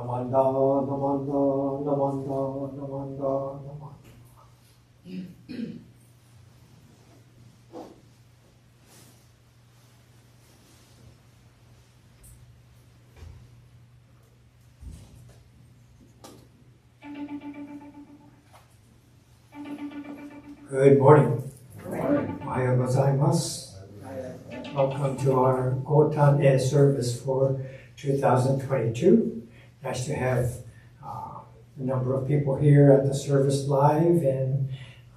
Namanda, namanda, namanda, namanda, namanda. Good morning. Ohayou gozaimasu. Welcome to our Gotan service for 2022. Nice to have a number of people here at the service live, and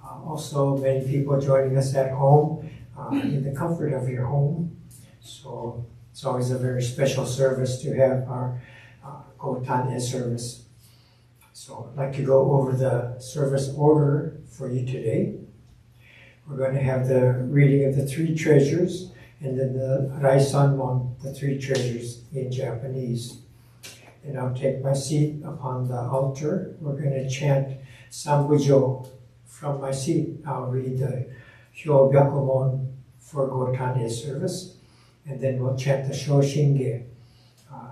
also many people joining us at home in the comfort of your home. So it's always a very special service to have our Gotan service. So I'd like to go over the service order for you today. We're going to have the reading of the three treasures, and then the Raisanmon, the three treasures in Japanese. And I'll take my seat upon the altar. We're going to chant Sambujo from my seat. I'll read the Hyobyakumon for Gotan service, and then we'll chant the Shoshinge.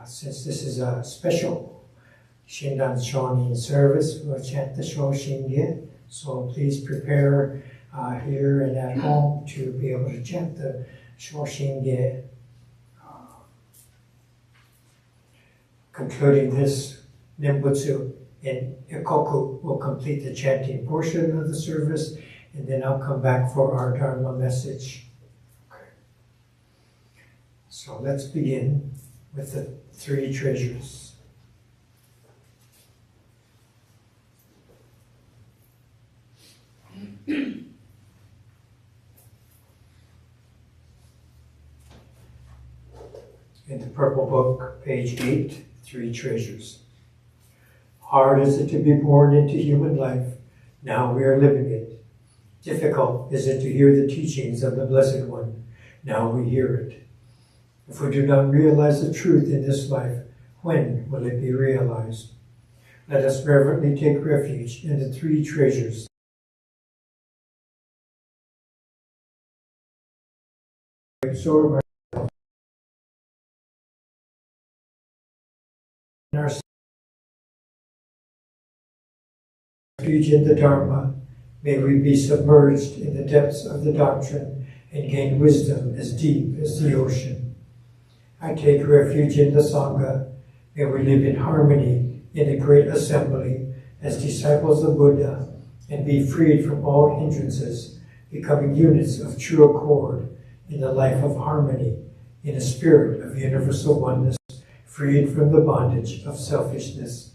Since this is a special Shinran Shonin service, we'll chant the Shoshinge. So please prepare here and at home to be able to chant the Shoshinge. Concluding this Nembutsu in Ikoku will complete the chanting portion of the service, and then I'll come back for our Dharma message. Okay. So let's begin with the three treasures. In the Purple Book, page 8, Three Treasures. Hard is it to be born into human life, now we are living it. Difficult is it to hear the teachings of the Blessed One, now we hear it. If we do not realize the truth in this life, when will it be realized? Let us reverently take refuge in the three treasures. Absorb our refuge in the Dharma, may we be submerged in the depths of the doctrine and gain wisdom as deep as the ocean. I take refuge in the Sangha, may we live in harmony in the great assembly as disciples of Buddha and be freed from all hindrances, becoming units of true accord in the life of harmony, in a spirit of universal oneness, freed from the bondage of selfishness.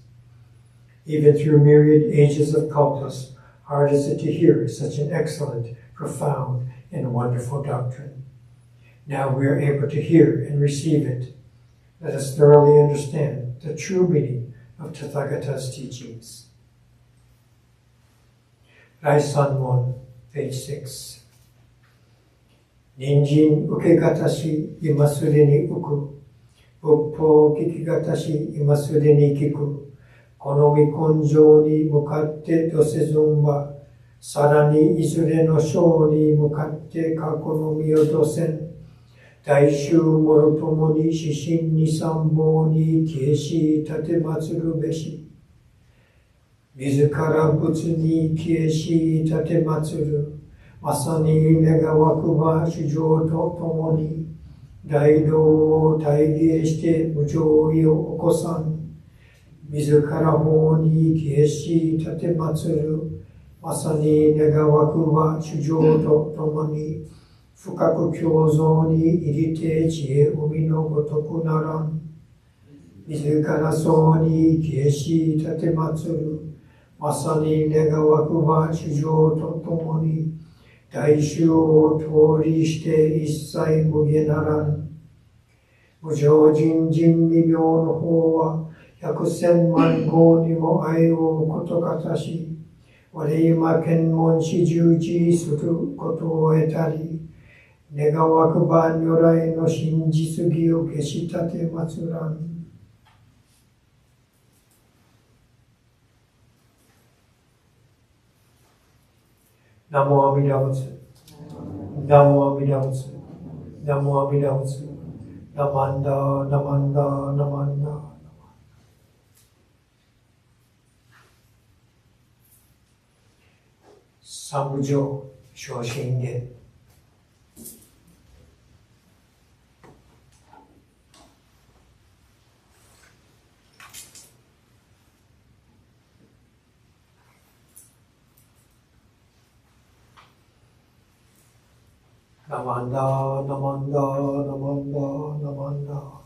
Even through myriad ages of kalpas, hard is it to hear such an excellent, profound, and wonderful doctrine. Now we are able to hear and receive it. Let us thoroughly understand the true meaning of Tathagata's teachings. Raisanmon, page 6. Ninjin ukegatashi imasure ni uku. Buppo kikigatashi imasure ni kiku. Konomi konjo ni mukatte dosezun wa, sarani izure no shou ni mukatte kakonomi o dosen. Daishu morotomo ni shishin ni sambo ni kieshi tatematsuru beshi. Mizukara butsu ni kieshi tatematsuru. Masani negawakuba shujo to tomo ni. Daido o taige shite mujoi o okosan. Mizukara ho ni kieshi tatematsuru. Masani negawakuba shujo to tomo ni. Fukaku kyozo ni irite chie umi no gotoku naran. Mizukara so ni kieshi tatematsuru. Masani negawakuba shujo to tomo ni. Daishu o tori shite issai muge naran. Mujo jin jin mimyo no ho wa, 100,000万号にも愛をことかたし、我今検問し従事することを得たり、願わくば如来の真実義を消し立て祭らん。ナモアミダ仏。ナモアミダ仏。ナモアミダ仏。ナマンダ、ナマンダ、ナマンダ。Sambujo Shoshinge. Namanda, namanda, namanda, namanda.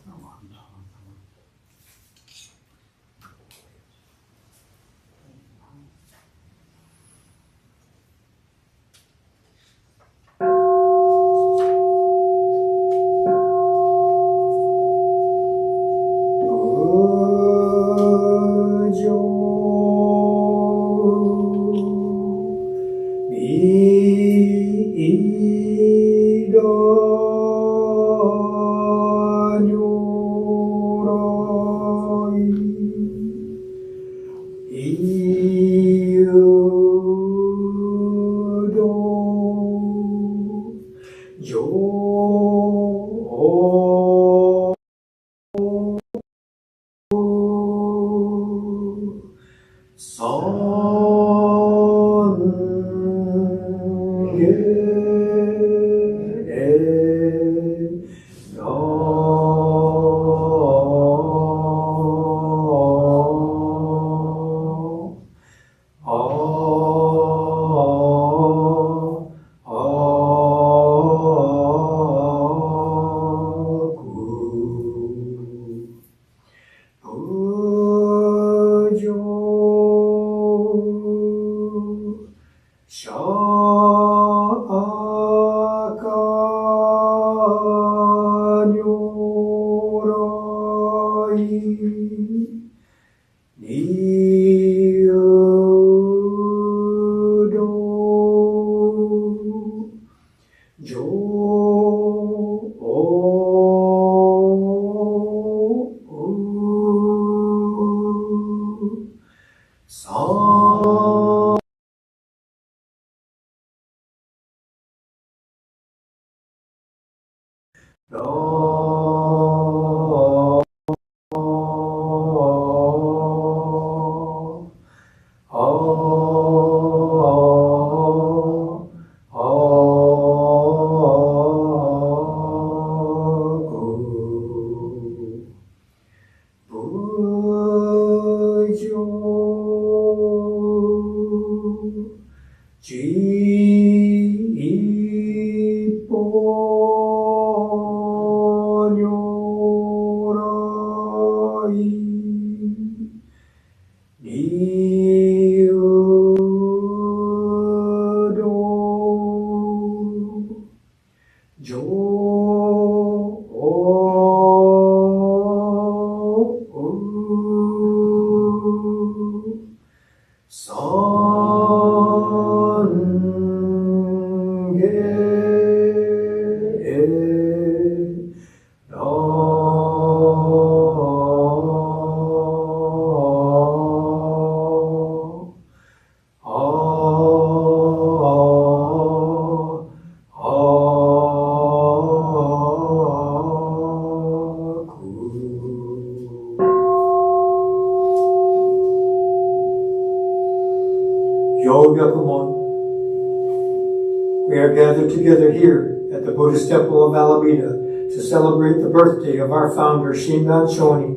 We are gathered together here at the Buddhist temple of Alameda to celebrate the birthday of our founder, Shinran Shonin.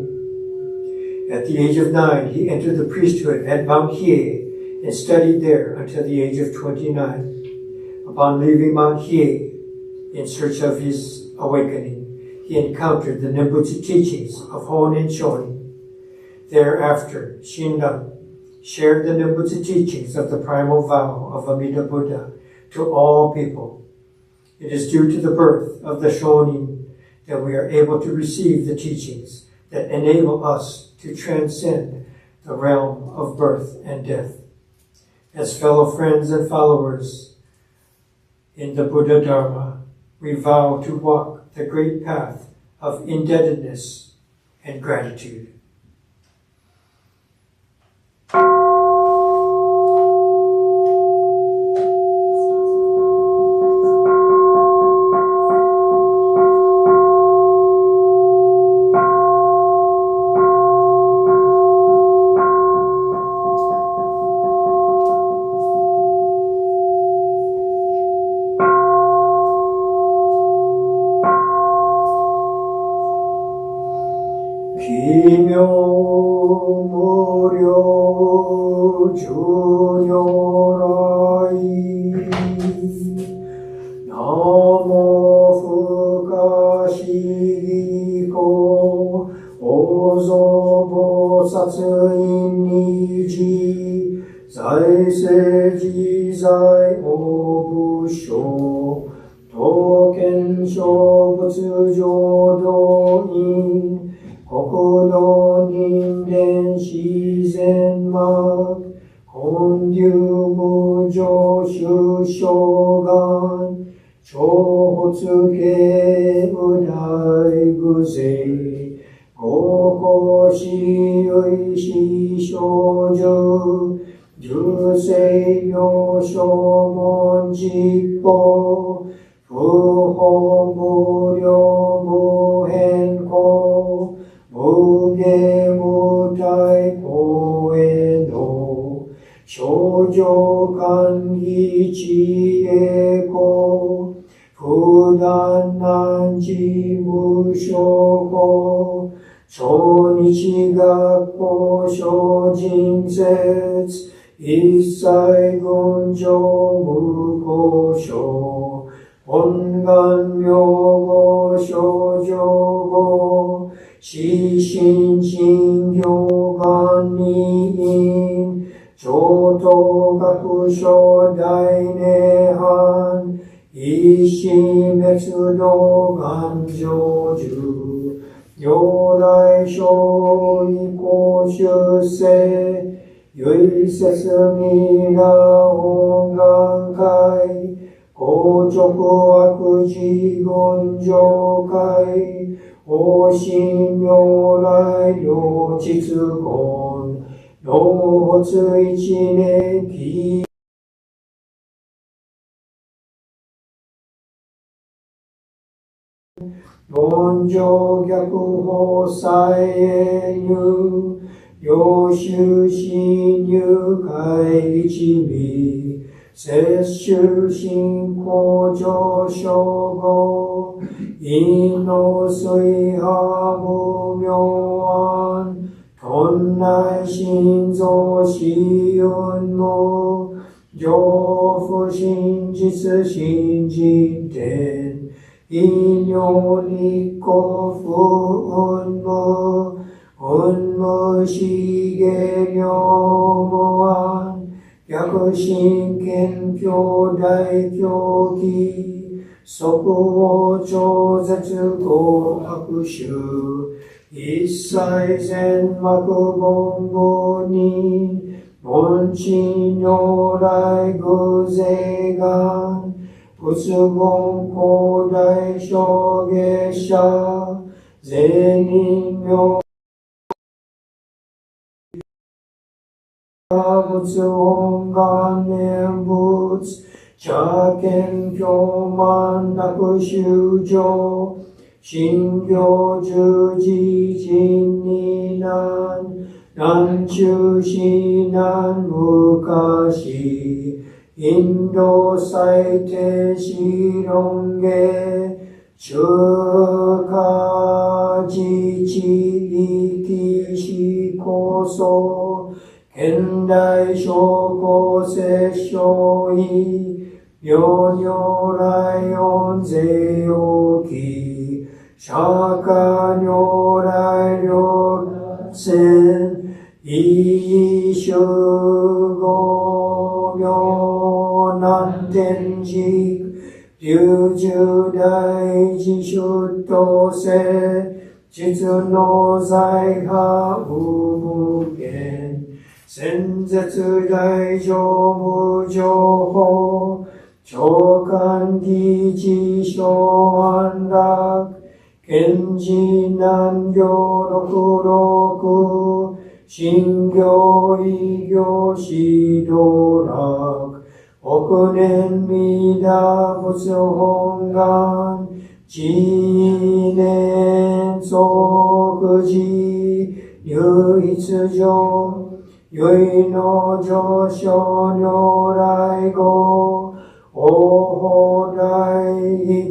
At the age of 9, he entered the priesthood at Mount Hiei and studied there until the age of 29. Upon leaving Mount Hiei in search of his awakening, he encountered the Nimbutsu teachings of Honin Shonin. Thereafter, Shinran shared the Nimbutsu teachings of the primal vow of Amida Buddha to all people. It is due to the birth of the Shonin that we are able to receive the teachings that enable us to transcend the realm of birth and death. As fellow friends and followers in the Buddha Dharma, we vow to walk the great path of indebtedness and gratitude. 自在応部省、刀剣小仏浄土院、国土人伝自然幕、本流無常修正願、超発系右大具勢、合法死類死少女、重生病症門実法、不法無量無変更、無下無体公への、少女歓喜知恵子、不断難事無償法、超日学校小人説、一切群上無故障、本願名号少女語、死心心行願に因、上等学所大涅槃、一心滅道願成就、如来勝意公修世、唯説未来本願会、公直悪事群上会、往生如来両膣言、老発一年期、論上逆法再営入、領収侵入会一味、摂取信仰上昇後、因の水波無明案、頓内心臓死運無、上不真実真人天、因用立功不運無、運無しげ妙無案、逆心見教大教義、即応超絶合悪臭、一切善幕本部人、門地如来偶然願、仏言広大小下者、善人名、仏音願念仏、茶見教満楽修上、信行十字人に難中死難昔、インド最低死論下、中華自治力士構想、現代小公摂小医、妙如来音税王記、釈迦如来両線、一種語名難天竺、流十大自出頭世、実の財派無無限、先絶大乗無情報、長官義智小安楽、賢治難行六六、信行異行指導楽、億年弥陀仏本願、知念即時、唯一上、唯の上昇如来語、応報大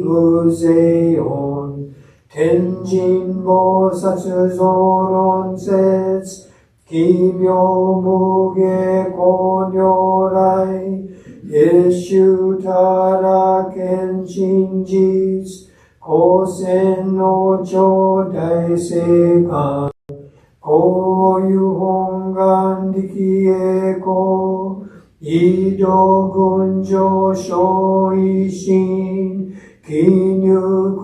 偶勢音、天神菩薩増論説、奇妙無下光如来、月州たら見真実、光線の頂大聖観、こういう本願力栄光、異上群上小維新、記入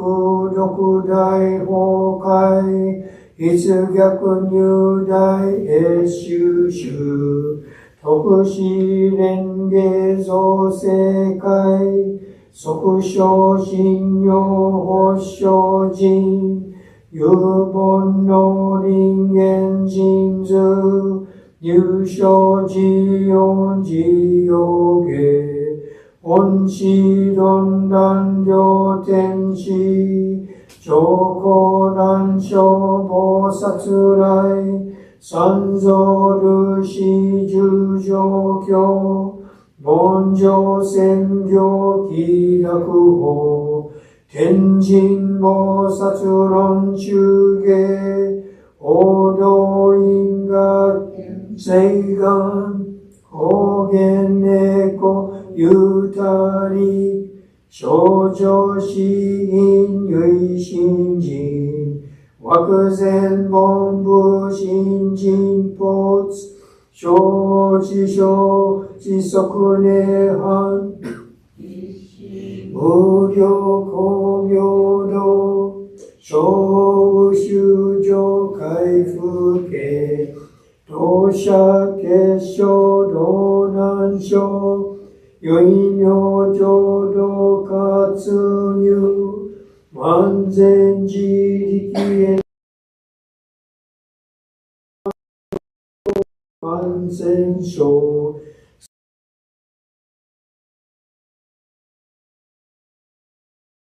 六大崩壊、筆逆入大越収集、特使連芸造世界、即小信用保障人、有本の人間人図、入所自用自用芸、本師論断両天使、上皇乱所菩薩来、三蔵ルシ十条教、凡上専業気楽法、天神菩薩論中芸、王道因果聖願、方言猫ゆたり、少女死因唯心人、惑前本部新人没、小智小智即涅槃、無量光明道、小修上回復系、当社結晶道南書、よい明浄土活入、万全自力へ感染症、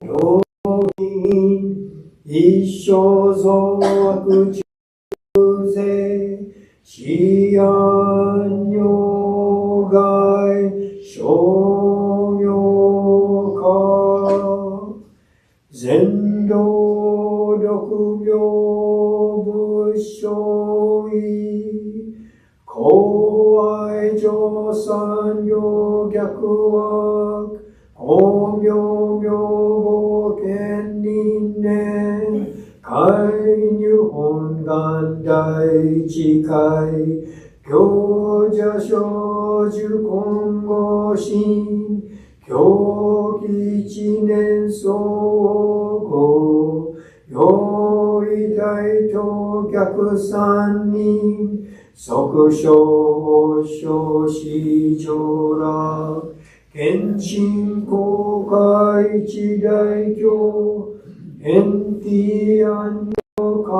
病院、一生増悪中世、思案用害、商業化、全道力病物所意、公愛上三業逆悪、公明明法権人年、介入本願大智慧、行者少女今後心、教基知念相互、用意大と逆三人、即小小子上楽、献身公開一大教、返提安女官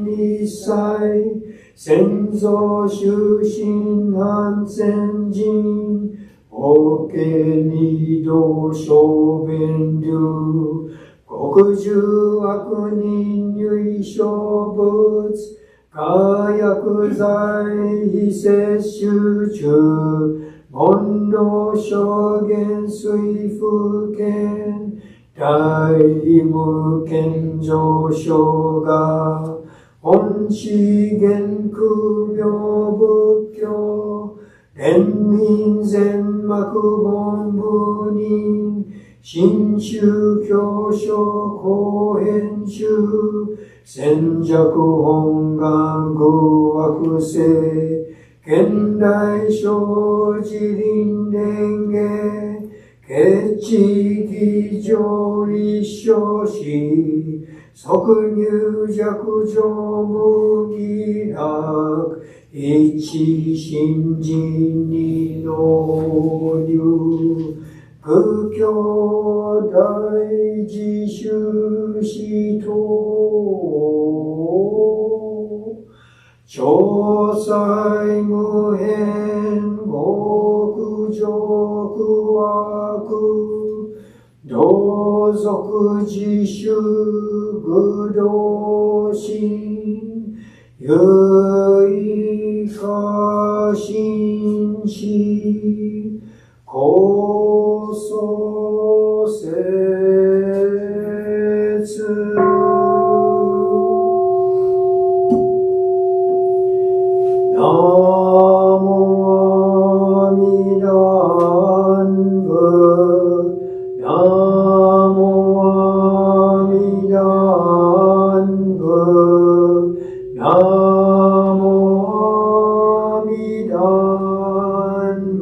一切、先祖修身安全人、法華二道小弁流、国中悪人唯小物、火薬剤非摂取中、煩悩証言水風見、大無見上昇が、本資源空明仏教、連民全幕本部人、新宗教書後編集、戦弱本願偶惑性、現代生自輪年芸、決知義上一生死、即入弱上無義楽、一心人に納入、仏教大自修士等、調裁無変極上苦悪、同族自主愚道心、有意化心死、高層説、南無阿弥陀仏、南無阿弥陀仏、南無阿弥陀仏。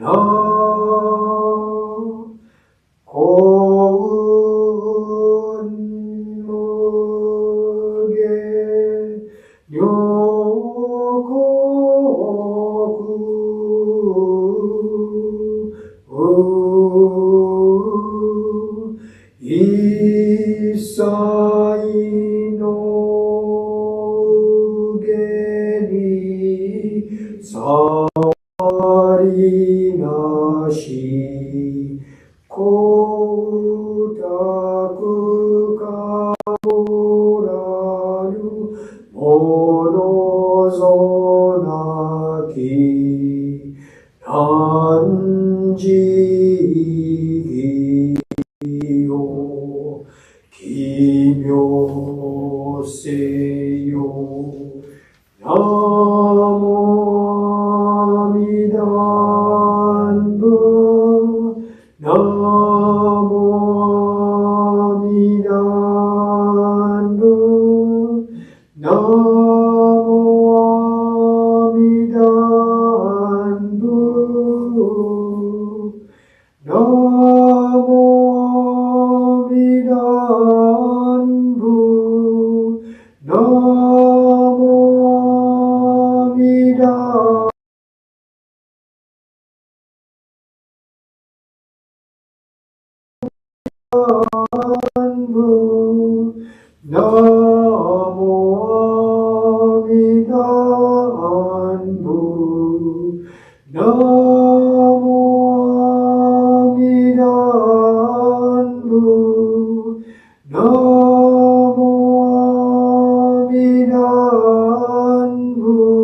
な幸運無限女国一切の下に触りなし光沢かぶらぬものぞなき汝よ奇妙せよ南無阿弥陀仏南無阿弥陀仏南無阿弥陀仏南無阿弥陀仏南無阿弥陀仏南無阿弥陀仏南無阿弥陀仏南無阿弥陀仏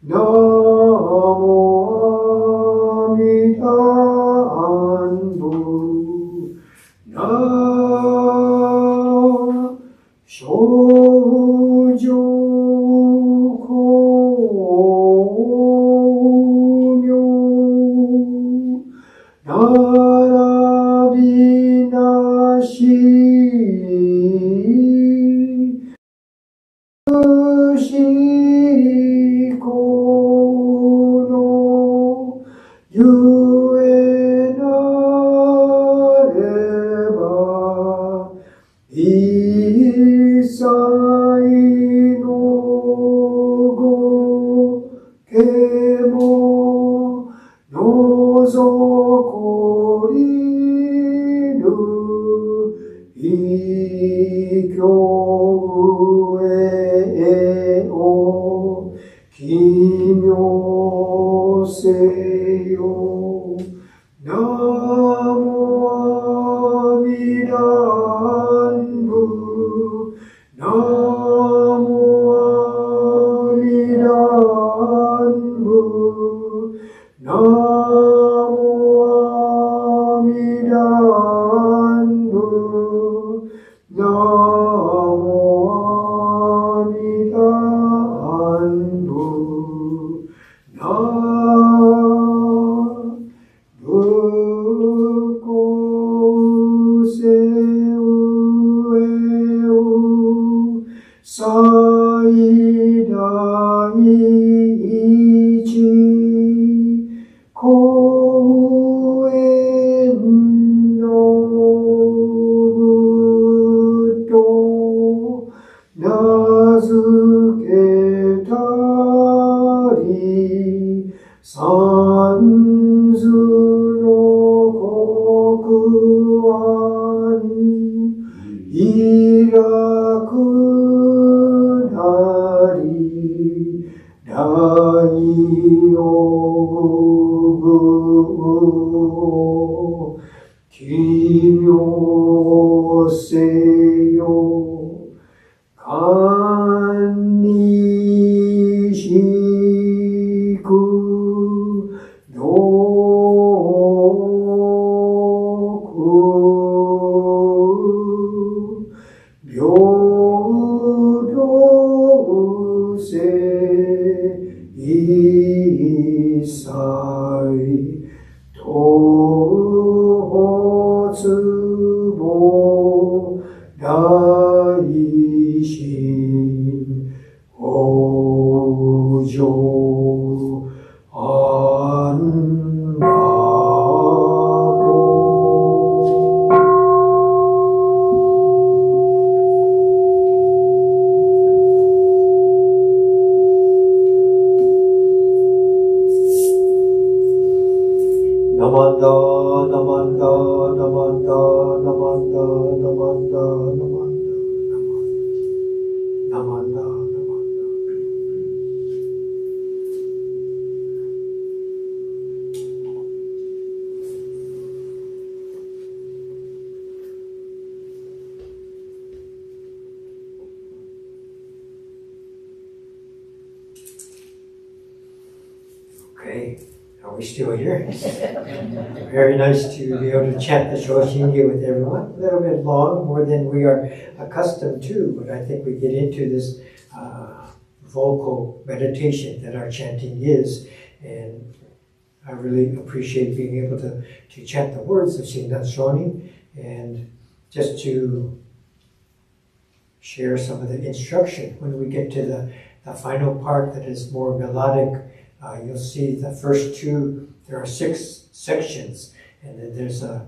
南無阿弥陀仏南無少女光明並びなし不思このゆえなれば一切のごけものぞこりぬ異教へを奇妙せよ南無阿弥陀仏南無阿弥陀仏南無阿弥陀仏南無阿弥陀仏仏国世上を最大一公園の仏と名付けたり三途の国湾イラクなり大王部奇妙せよ観にしく平等性一切東発母大心往生安 Namanda, namanda, namanda, namanda, namanda, namanda, namanda, namanda. Okay, are we still here? Very nice to be able to chant the Shoshinge with everyone. A little bit long, more than we are accustomed to, but I think we get into this vocal meditation that our chanting is, and I really appreciate being able to chant the words of Shinran Shonin, and just to share some of the instruction when we get to the final part that is more melodic. You'll see the first two, there are 6 sections, and then there's a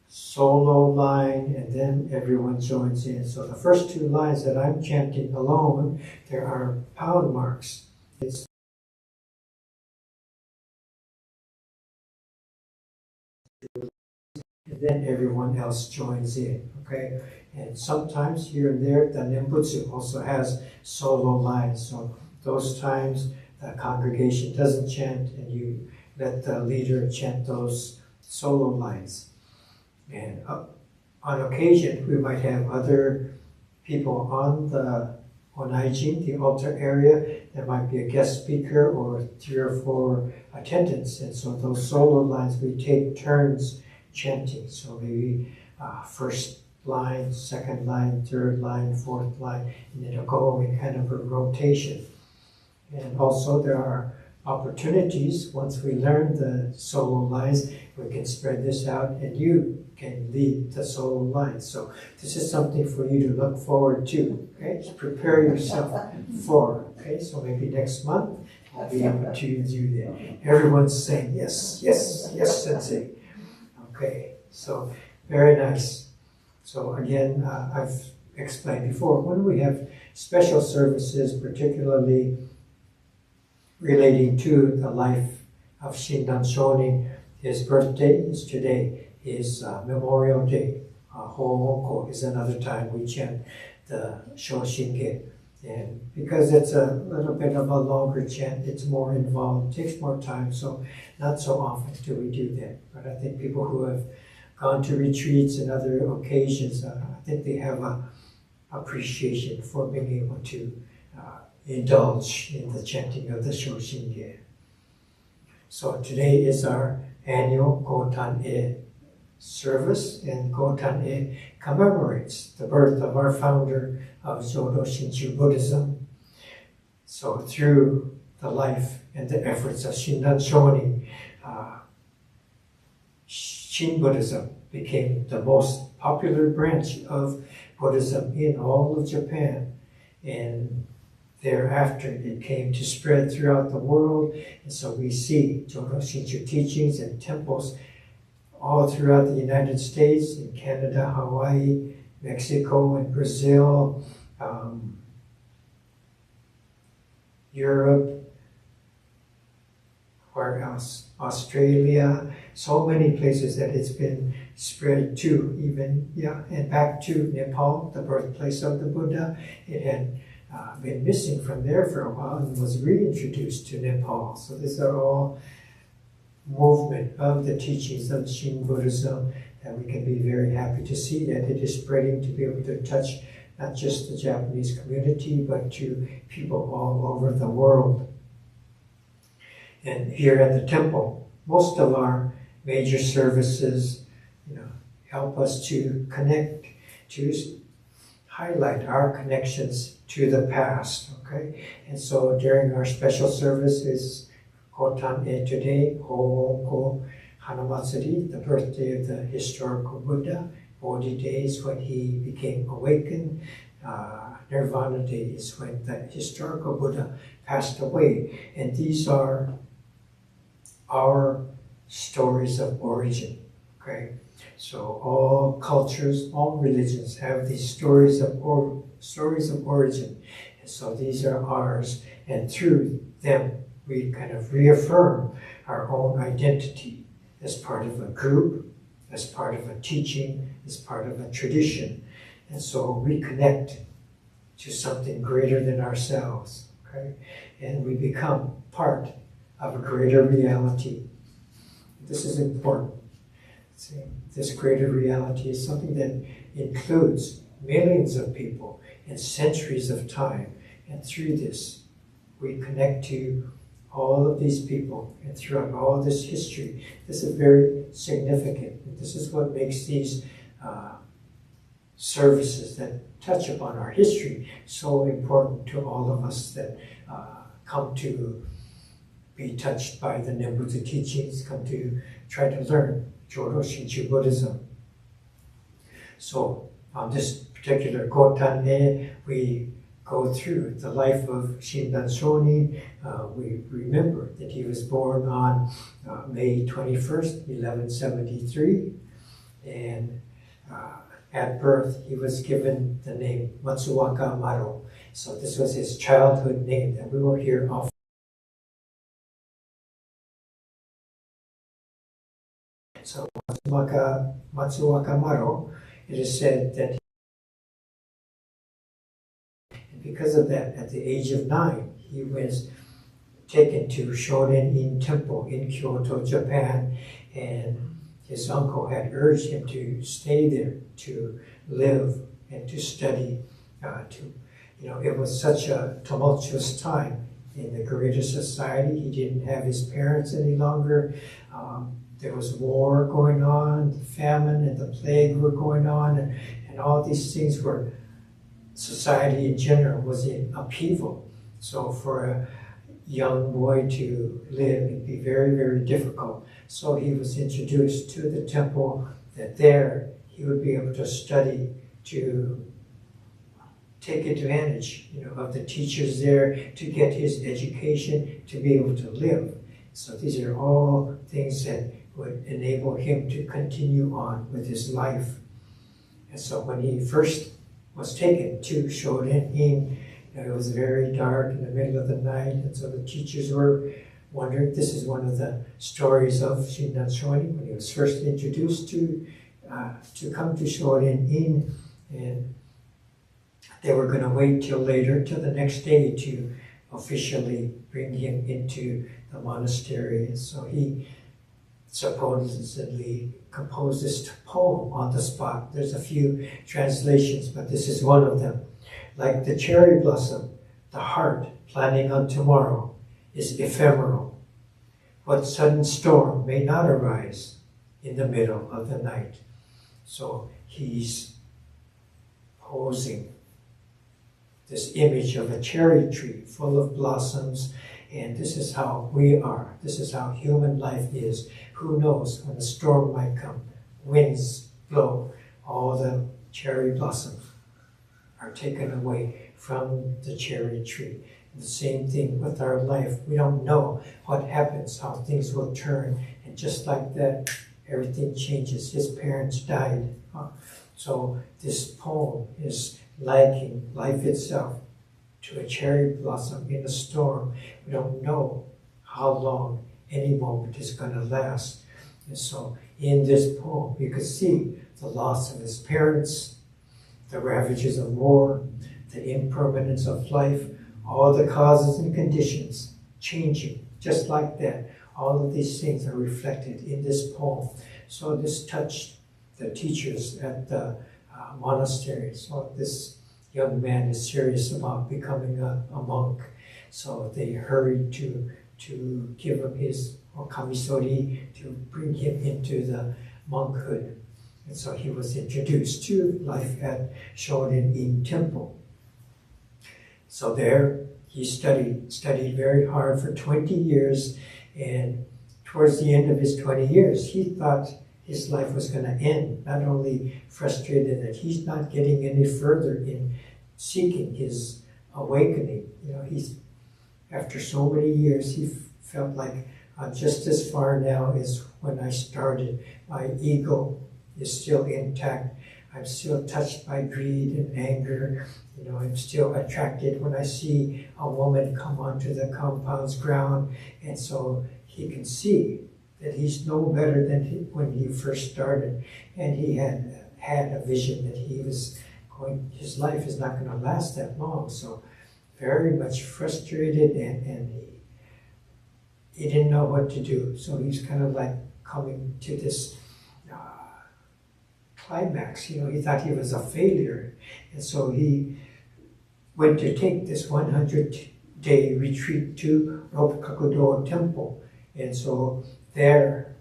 solo line, and then everyone joins in. So the first 2 lines that I'm chanting alone, there are pound marks. It's and then everyone else joins in, okay? And sometimes here and there, the Nembutsu also has solo lines. So those times, the congregation doesn't chant, and you let the leader chant those solo lines. And on occasion, we might have other people on the Onaijin, the altar area. There might be a guest speaker or 3 or 4 attendants. And so those solo lines, we take turns chanting. So maybe first line, second line, third line, fourth line, and then it'll go in kind of a rotation. And also there are opportunities, once we learn the solo lines, we can spread this out and you can lead the solo lines. So this is something for you to look forward to, okay? Just prepare yourself for, okay? So maybe next month, I'll be able to do that. Everyone's saying, yes, yes, yes, Sensei. Okay, so very nice. So again, I've explained before, when we have special services, particularly relating to the life of Shinran Shonin, his birthday is today, his Memorial Day. Ho'onko is another time we chant the Shoshinge. And because it's a little bit of a longer chant, it's more involved, takes more time, so not so often do we do that. But I think people who have gone to retreats and other occasions, I think they have an appreciation for being able to indulge in the chanting of the Shoshinge. So today is our annual Gotan service, and Gotan commemorates the birth of our founder of Jodo Shinshu Buddhism. So through the life and the efforts of Shinran Shonin, Shin Buddhism became the most popular branch of Buddhism in all of Japan. And thereafter, it came to spread throughout the world. And so we see Jodo Shinshu teachings and temples all throughout the United States, in Canada, Hawaii, Mexico, and Brazil, Europe, where else? Australia, so many places that it's been spread to, even, and back to Nepal, the birthplace of the Buddha. It had been missing from there for a while and was reintroduced to Nepal. So these are all movement of the teachings of Shin Buddhism, that we can be very happy to see that it is spreading, to be able to touch not just the Japanese community, but to people all over the world. And here at the temple, most of our major services, help us to connect, to highlight our connections to the past, okay? And so during our special services, Gotan today, Ho'onko Hanamatsuri, the birthday of the historical Buddha. Bodhi Day is when he became awakened. Nirvana Day is when the historical Buddha passed away. And these are our stories of origin, okay? So all cultures, all religions have these stories of origin. And so these are ours, and through them we kind of reaffirm our own identity as part of a group, as part of a teaching, as part of a tradition. And so we connect to something greater than ourselves, okay? And we become part of a greater reality. This is important. See, this greater reality is something that includes millions of people and centuries of time. And through this, we connect to all of these people, and throughout all this history. This is very significant. This is what makes these services that touch upon our history so important to all of us that come to be touched by the Nembutsu teachings, come to try to learn Jodo Shinshu Buddhism. So on this particular Gotan, we go through the life of Shinran Shonin. We remember that he was born on May 21st, 1173, and at birth he was given the name Matsuwaka Maro. So this was his childhood name that we will hear often. So Matsuwaka Maro, it is said that because of that, at the age of 9, he was taken to Shonin Temple in Kyoto, Japan, and his uncle had urged him to stay there, to live and to study. It was such a tumultuous time in the greater society. He didn't have his parents any longer. There was war going on, the famine and the plague were going on, and all these things were. Society in general was in upheaval. So for a young boy to live, it'd be very, very difficult. So he was introduced to the temple, that there he would be able to study, to take advantage of the teachers there, to get his education, to be able to live. So these are all things that would enable him to continue on with his life. And so when he first was taken to Shonin, it was very dark in the middle of the night, and so the teachers were wondering. This is one of the stories of Shinran Shonin when he was first introduced to come to Shonin, and they were going to wait till later, till the next day, to officially bring him into the monastery. And so he supposedly composed this poem on the spot. There's a few translations, but this is one of them. Like the cherry blossom, the heart planning on tomorrow is ephemeral. What sudden storm may not arise in the middle of the night? So he's posing this image of a cherry tree full of blossoms, and this is how we are. This is how human life is. Who knows when a storm might come, winds blow, all the cherry blossoms are taken away from the cherry tree. And the same thing with our life. We don't know what happens, how things will turn, and just like that, everything changes. His parents died. So this poem is likening life itself to a cherry blossom in a storm. We don't know how long any moment is going to last. And so in this poem, you can see the loss of his parents, the ravages of war, the impermanence of life, all the causes and conditions changing, just like that. All of these things are reflected in this poem. So this touched the teachers at the monastery. So this young man is serious about becoming a monk. So they hurried to give him his kamisori, to bring him into the monkhood. And so he was introduced to life at Shonin Temple. So there he studied very hard for 20 years, and towards the end of his 20 years, he thought his life was going to end. Not only frustrated that he's not getting any further in seeking his awakening. After so many years, he felt like I'm just as far now as when I started. My ego is still intact. I'm still touched by greed and anger. I'm still attracted when I see a woman come onto the compound's ground. And so he can see that he's no better than when he first started. And he had a vision that his life is not going to last that long. So very much frustrated, and he didn't know what to do. So he's kind of like coming to this climax. He thought he was a failure. And so he went to take this 100-day retreat to Rokukakudo Temple. And so there,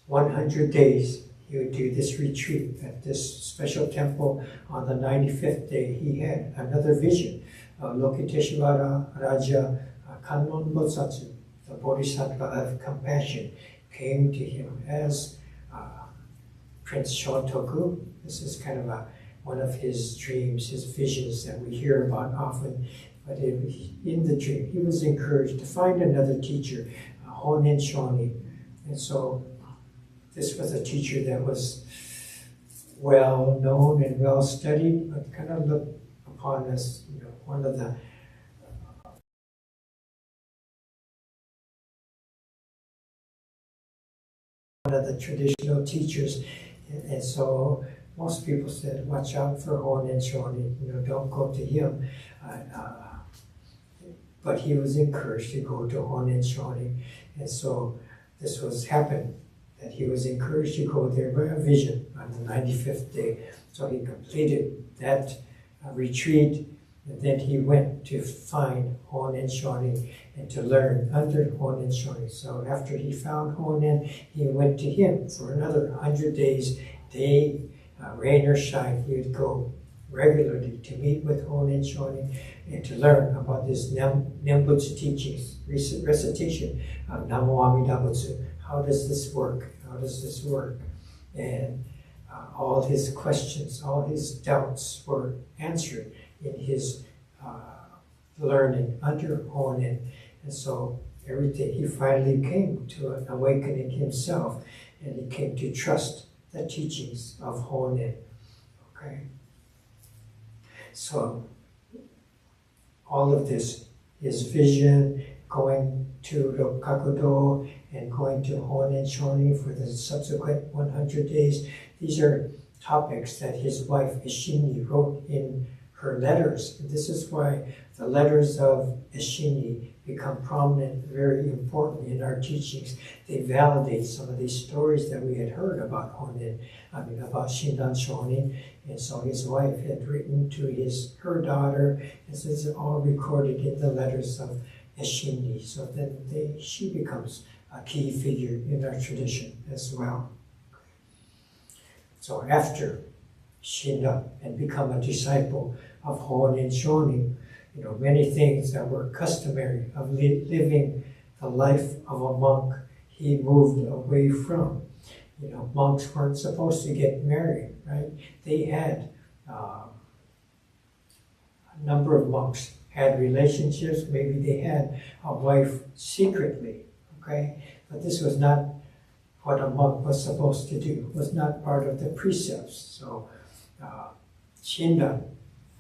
100 days, he would do this retreat at this special temple. On the 95th day, he had another vision. Lokiteshvara Raja Kannon Bosatsu, the Bodhisattva of compassion, came to him as Prince Shotoku. This is kind of one of his dreams, his visions that we hear about often. But in the dream, he was encouraged to find another teacher, Honen Shonin. And so this was a teacher that was well known and well studied, but kind of looked upon as one of the traditional teachers. And so most people said, watch out for Honen Shonin, don't go to him. But he was encouraged to go to Honen Shonin. And so this happened, that he was encouraged to go there by a vision on the 95th day. So he completed that retreat, and then he went to find Honen Shonin and to learn under Honen Shonin. So after he found Honen, he went to him for another 100 days, day, rain or shine. He would go regularly to meet with Honen Shonin and to learn about this Nembutsu teachings, recitation of Namo Amida Butsu. How does this work? How does this work? And all his questions, all his doubts were answered in his learning under Honen. And so he finally came to an awakening himself, and he came to trust the teachings of Honen. Okay? So all of this, his vision, going to Rokukakudo and going to Honen Shonin for the subsequent 100 days, these are topics that his wife Ishini wrote in her letters. And this is why the letters of Ishini become prominent, very important in our teachings. They validate some of these stories that we had heard about about Shinran Shonin. And so his wife had written to her daughter, and so it's all recorded in the letters of Ishini. So then she becomes a key figure in our tradition as well. So after Shinran and become a disciple of Honen Shonin, many things that were customary of living the life of a monk, he moved away from. Monks weren't supposed to get married, right? They had, a number of monks had relationships, maybe they had a wife secretly, okay? But this was not what a monk was supposed to do. It was not part of the precepts. So Shinran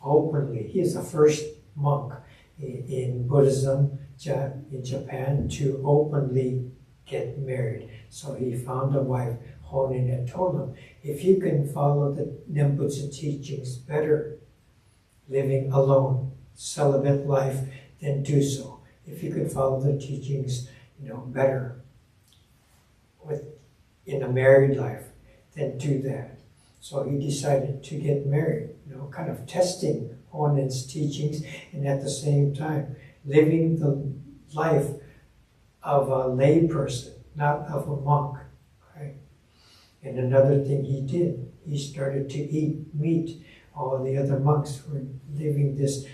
openly, he is the first monk in Buddhism in Japan to openly get married. So he found a wife. Honen had told him, if you can follow the Nembutsu teachings better, living alone, celibate life, then do so. If you can follow the teachings, better in a married life, then do that. So he decided to get married, kind of testing Honen's teachings, and at the same time living the life of a lay person, not of a monk. Okay? And another thing he did, he started to eat meat. All the other monks were living this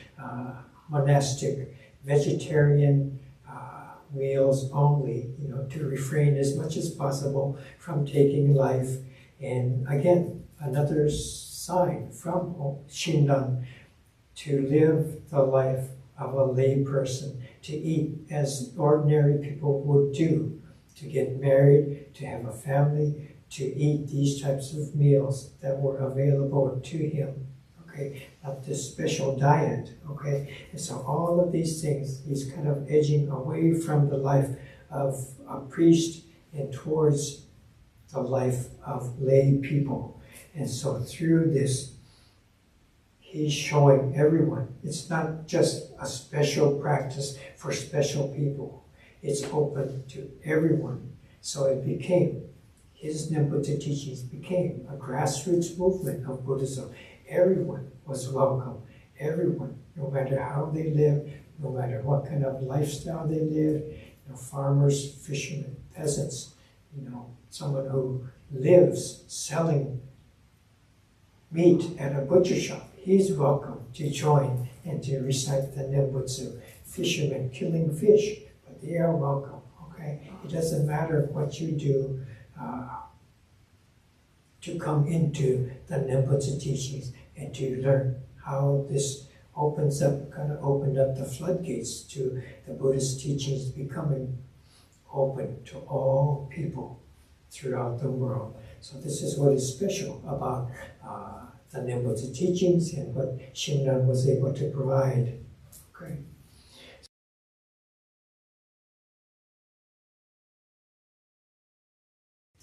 monastic, vegetarian meals only, to refrain as much as possible from taking life. And again, another sign from Shinran to live the life of a lay person, to eat as ordinary people would do, to get married, to have a family, to eat these types of meals that were available to him. Okay, not this special diet. Okay, and so all of these things, he's kind of edging away from the life of a priest and towards the life of lay people. And so through this, he's showing everyone. It's not just a special practice for special people. It's open to everyone. So it became, his Nimbuta teachings became a grassroots movement of Buddhism. Everyone was welcome. Everyone, no matter how they live, no matter what kind of lifestyle they live, farmers, fishermen, peasants, someone who lives selling meat at a butcher shop, he's welcome to join and to recite the Nembutsu. Fishermen killing fish, but they are welcome, okay? It doesn't matter what you do to come into the Nembutsu teachings and to learn how this opens up, kind of opened up the floodgates to the Buddhist teachings becoming open to all people throughout the world. So this is what is special about the Nembutsu teachings and what Shinran was able to provide. Okay.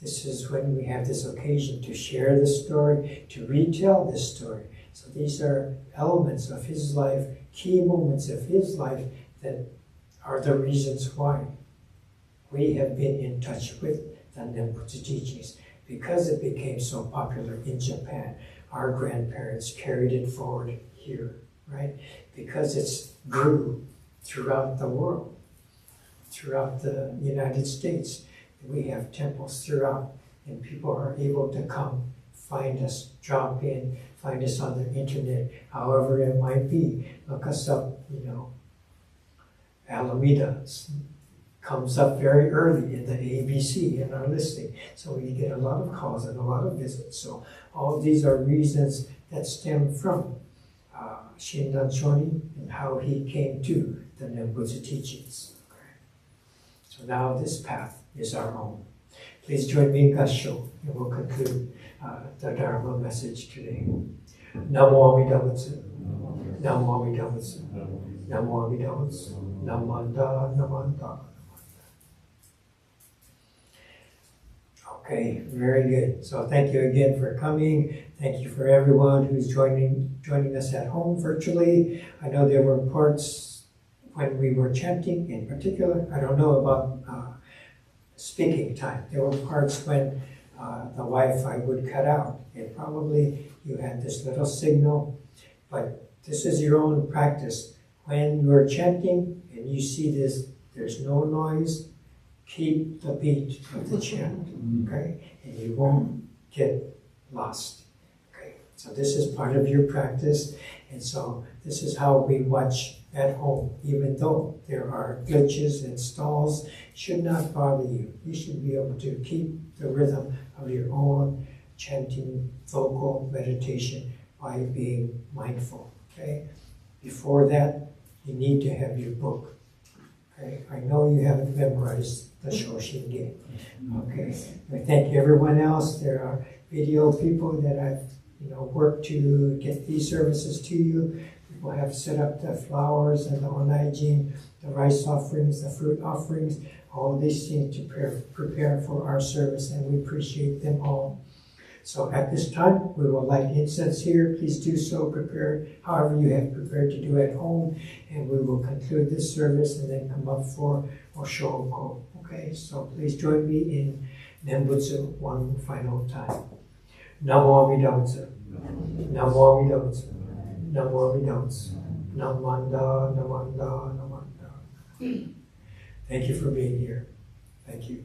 This is when we have this occasion to share this story, to retell this story. So these are elements of his life, key moments of his life that are the reasons why we have been in touch with the Nembutsu teachings. Because it became so popular in Japan, our grandparents carried it forward here, right? Because it grew throughout the world, throughout the United States. We have temples throughout, and people are able to come, find us, drop in, find us on the internet, however it might be. Look us up, Alameda comes up very early in the ABC in our listing. So we get a lot of calls and a lot of visits. So all these are reasons that stem from Shinran Shonin and how he came to the Nembutsu teachings. Okay. So now this path is our own. Please join me in Gassho, and we'll conclude the Dharma message today. Namo Amida Butsu. Namo Amida Butsu. Namo Amida Butsu. Namanda, Namanda. Okay, very good. So thank you again for coming. Thank you for everyone who's joining us at home virtually. I know there were parts when we were chanting in particular. I don't know about speaking time. There were parts when the Wi-Fi would cut out. And probably you had this little signal, but this is your own practice. When you're chanting and you see this, there's no noise, keep the beat of the chant, okay? And you won't get lost, okay? So this is part of your practice, and so this is how we watch at home. Even though there are glitches and stalls, should not bother you. You should be able to keep the rhythm of your own chanting, vocal meditation by being mindful, okay? Before that, you need to have your book. Okay? I know you haven't memorized the Shoshin game. Okay. I thank everyone else. There are video people that I've worked to get these services to you. People have set up the flowers and the onaijin, the rice offerings, the fruit offerings, all these things to prepare for our service, and we appreciate them all. So at this time, we will light incense here. Please do so, prepare however you have prepared to do at home, and we will conclude this service and then come up for Oshooko. Okay, so please join me in Nembutsu one final time. Namo Amida Butsu. Namo Amida Butsu. Namo Amida Butsu. Namanda, Namanda, Namanda. Thank you for being here. Thank you.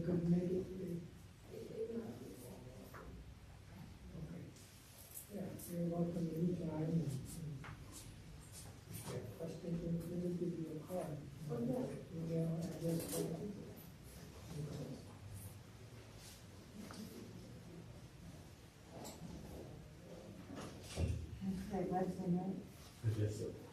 couldn't make it? Okay. Yeah, you're welcome anytime. And if you have questions, we'll give you a call. Email address. Okay, what's the name? Yes, sir.